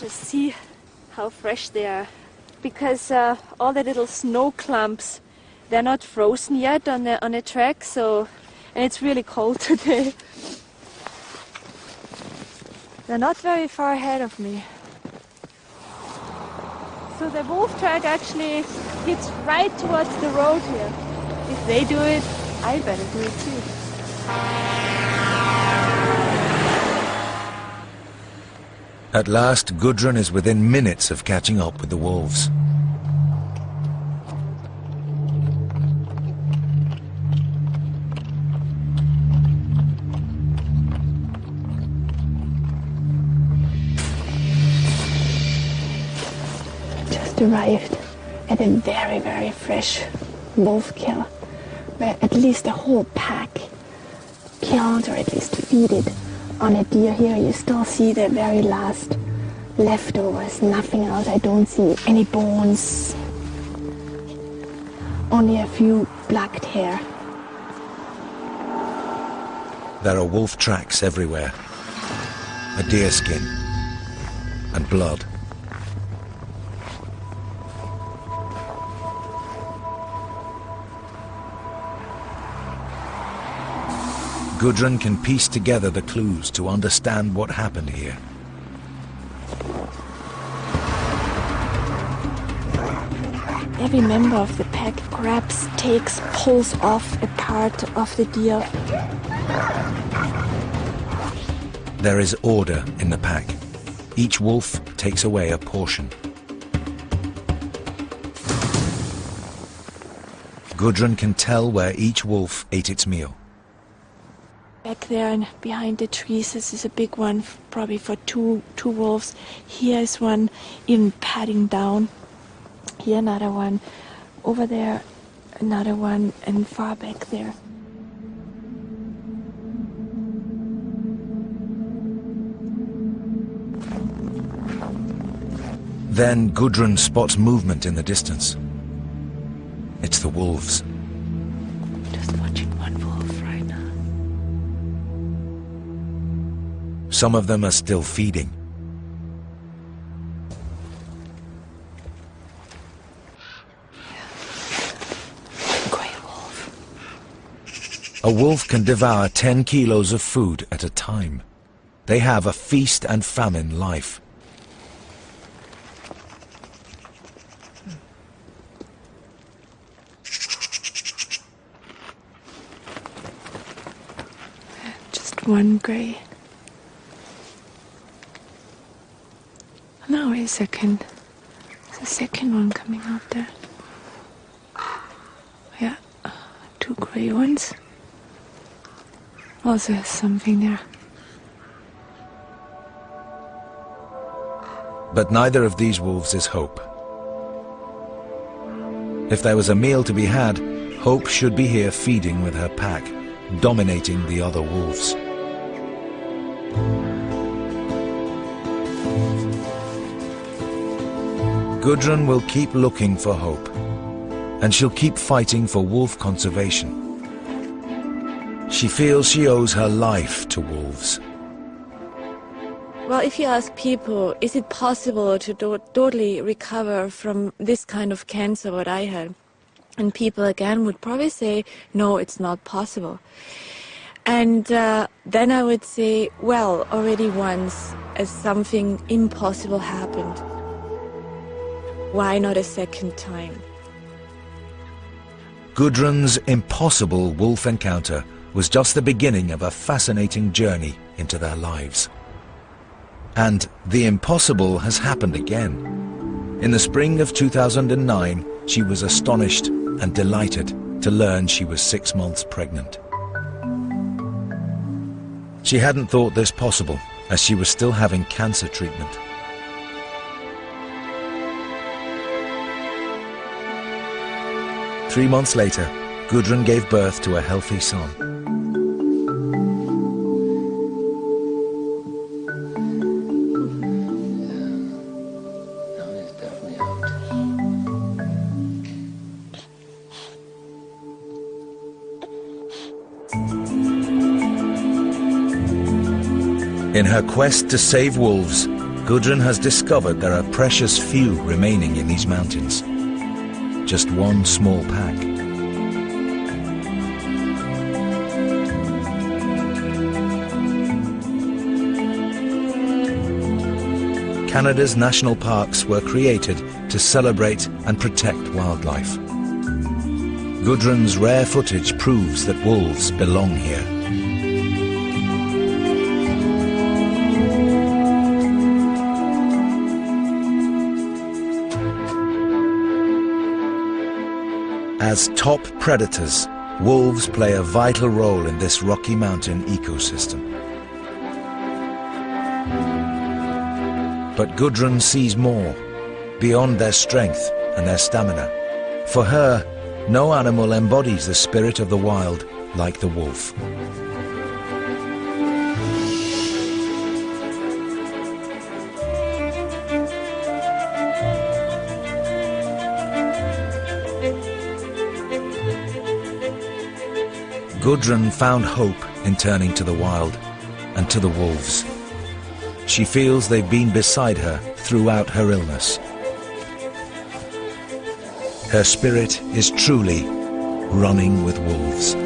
Just see how fresh they are. Because all the little snow clumps, they're not frozen yet on the track, so, and it's really cold today. They're not very far ahead of me. So the wolf track actually hits right towards the road here. If they do it, I better do it too. At last, Gudrun is within minutes of catching up with the wolves. Just arrived at a very, very fresh wolf kill, where at least a whole pack killed, or at least feeded on a deer. Here you still see the very last leftovers, nothing else. I don't see any bones, only a few black hair. There are wolf tracks everywhere, a deer skin and blood. Gudrun can piece together the clues to understand what happened here. Every member of the pack grabs, takes, pulls off a part of the deer. There is order in the pack. Each wolf takes away a portion. Gudrun can tell where each wolf ate its meal. Back there and behind the trees, this is a big one, probably for two wolves. Here is one even padding down. Here another one. Over there another one, and far back there. Then Gudrun spots movement in the distance. It's the wolves. Just watching one wolf right now. Some of them are still feeding. Great wolf. A wolf can devour 10 kilos of food at a time. They have a feast and famine life. Just one grey. Now wait a second. There's a second one coming out there. Yeah, two grey ones. Also has something there. But neither of these wolves is Hope. If there was a meal to be had, Hope should be here feeding with her pack, dominating the other wolves. Gudrun will keep looking for Hope, and she'll keep fighting for wolf conservation. She feels she owes her life to wolves. Well, if you ask people, is it possible to totally recover from this kind of cancer, what I had? And people again would probably say, no, it's not possible. And then I would say, well, already once something impossible happened. Why not a second time? Gudrun's impossible wolf encounter was just the beginning of a fascinating journey into their lives. And the impossible has happened again. In the spring of 2009, she was astonished and delighted to learn she was 6 months pregnant. She hadn't thought this possible, as she was still having cancer treatment. Three months later, Gudrun gave birth to a healthy son. In her quest to save wolves, Gudrun has discovered there are precious few remaining in these mountains. Just one small pack. Canada's national parks were created to celebrate and protect wildlife. Gudrun's rare footage proves that wolves belong here. As top predators, wolves play a vital role in this Rocky Mountain ecosystem. But Gudrun sees more, beyond their strength and their stamina. For her, no animal embodies the spirit of the wild like the wolf. Gudrun found hope in turning to the wild and to the wolves. She feels they've been beside her throughout her illness. Her spirit is truly running with wolves.